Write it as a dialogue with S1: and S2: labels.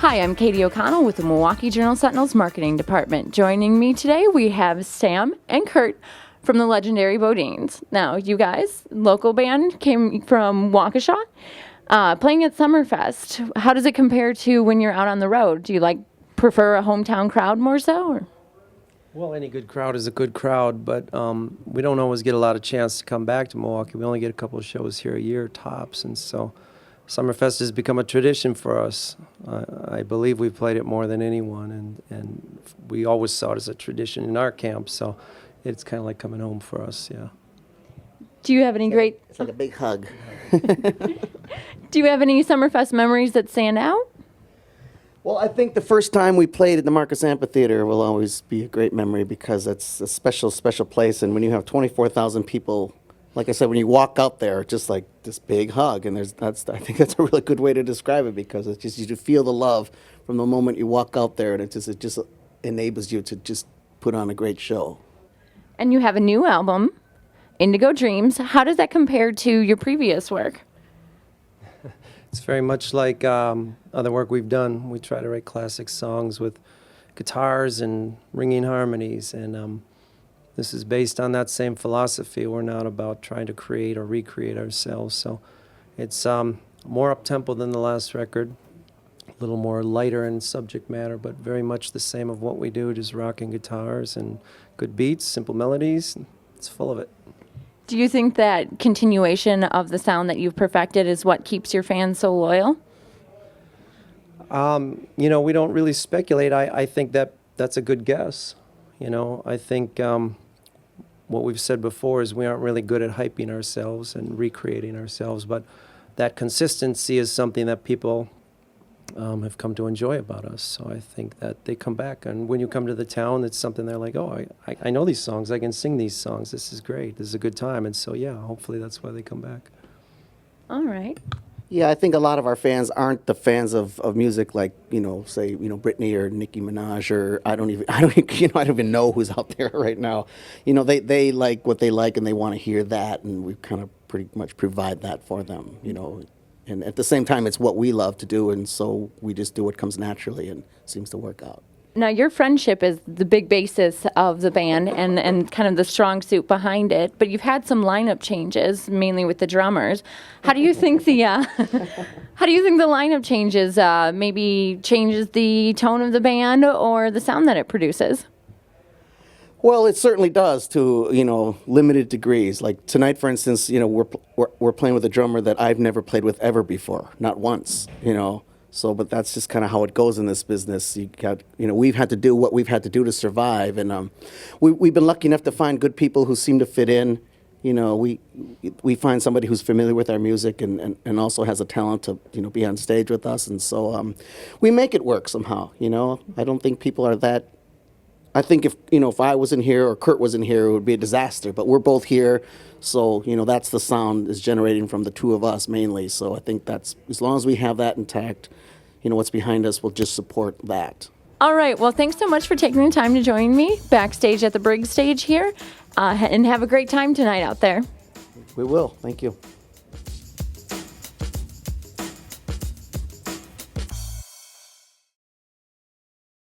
S1: Hi, I'm Katie O'Connell with the Milwaukee Journal-Sentinel's Marketing Department. Joining me today, we have Sam and Kurt from the legendary BoDeans. Now, you guys, local band, came from Waukesha, playing at Summerfest. How does it compare to when you're out on the road? Do you prefer a hometown crowd more so? Or?
S2: Well, any good crowd is a good crowd, but we don't always get a lot of chance to come back to Milwaukee. We only get a couple of shows here a year tops, and so Summerfest has become a tradition for us. I believe we've played it more than anyone, and we always saw it as a tradition in our camp, so it's kind of like coming home for us, yeah.
S1: Do you have any great...
S3: It's like a big hug.
S1: Do you have any Summerfest memories that stand out?
S3: Well, I think the first time we played at the Marcus Amphitheater will always be a great memory because it's a special, special place, and when you have 24,000 people, like I said, when you walk out there, just like this big hug, and I think that's a really good way to describe it because it's just you feel the love from the moment you walk out there, and it just enables you to just put on a great show.
S1: And you have a new album, Indigo Dreams. How does that compare to your previous work?
S2: It's very much like other work we've done. We try to write classic songs with guitars and ringing harmonies, and this is based on that same philosophy. We're not about trying to create or recreate ourselves, so it's more up-tempo than the last record, a little more lighter in subject matter, but very much the same of what we do, just rocking guitars and good beats, simple melodies. It's full of it.
S1: Do you think that continuation of the sound that you've perfected is what keeps your fans so loyal?
S2: We don't really speculate. I think that's a good guess. I think what we've said before is we aren't really good at hyping ourselves and recreating ourselves, but that consistency is something that people have come to enjoy about us. So I think that they come back, and when you come to the town, it's something they're like, oh, I know these songs, I can sing these songs, this is great, this is a good time, and so yeah, hopefully that's why they come back.
S1: All right.
S3: Yeah, I think a lot of our fans aren't the fans of music like, say, Britney or Nicki Minaj, or I don't even know who's out there right now. They like what they like and they want to hear that, and we kind of pretty much provide that for them, And at the same time, it's what we love to do, and so we just do what comes naturally and seems to work out.
S1: Now, your friendship is the big basis of the band and kind of the strong suit behind it, but you've had some lineup changes, mainly with the drummers. How do you think the lineup changes maybe changes the tone of the band or the sound that it produces?
S3: Well, it certainly does to, limited degrees. Like tonight, for instance, we're playing with a drummer that I've never played with ever before, not once, So, but that's just kind of how it goes in this business. We've had to do what we've had to do to survive, and we've been lucky enough to find good people who seem to fit in. We find somebody who's familiar with our music and also has a talent to be on stage with us, and so we make it work somehow. I don't think people are that. I think if I wasn't here or Kurt wasn't here, it would be a disaster. But we're both here, so that's the sound is generating from the two of us mainly. So I think that's as long as we have that intact, what's behind us will just support that.
S1: All right. Well, thanks so much for taking the time to join me backstage at the Briggs stage here, and have a great time tonight out there.
S3: We will. Thank you.